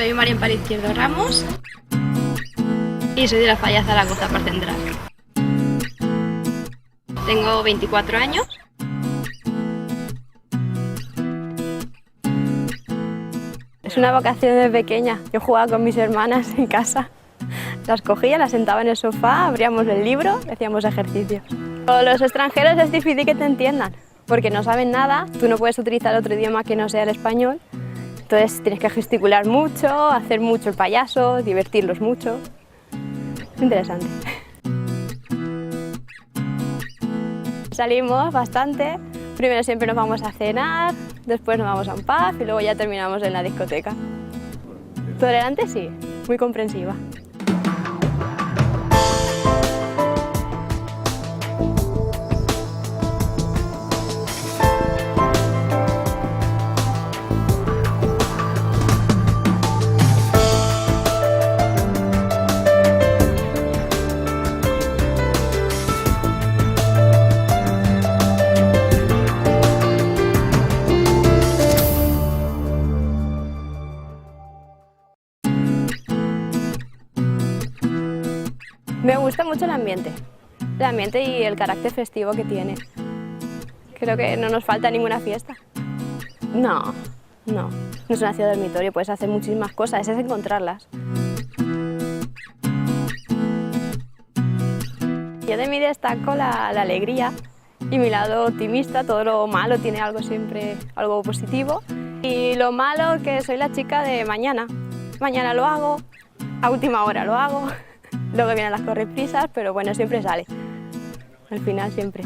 Soy María Amparo Izquierdo Ramos y soy de la Falla Zaragoza Parc Central. Tengo 24 años. Es una vocación desde pequeña. Yo jugaba con mis hermanas en casa. Las cogía, las sentaba en el sofá, abríamos el libro y hacíamos ejercicios. Con los extranjeros es difícil que te entiendan, porque no saben nada, tú no puedes utilizar otro idioma que no sea el español, entonces tienes que gesticular mucho, hacer mucho el payaso, divertirlos mucho. Es interesante. Salimos bastante, primero siempre nos vamos a cenar, después nos vamos a un pub y luego ya terminamos en la discoteca. Tolerante sí, muy comprensiva. Me gusta mucho el ambiente y el carácter festivo que tiene. Creo que no nos falta ninguna fiesta. No es una ciudad dormitorio, puedes hacer muchísimas cosas, es encontrarlas. Yo de mí destaco la alegría y mi lado optimista, todo lo malo tiene algo siempre, algo positivo. Y lo malo que soy la chica de mañana. Mañana lo hago, a última hora lo hago. Luego vienen las correprisas, pero bueno, siempre sale. Al final siempre.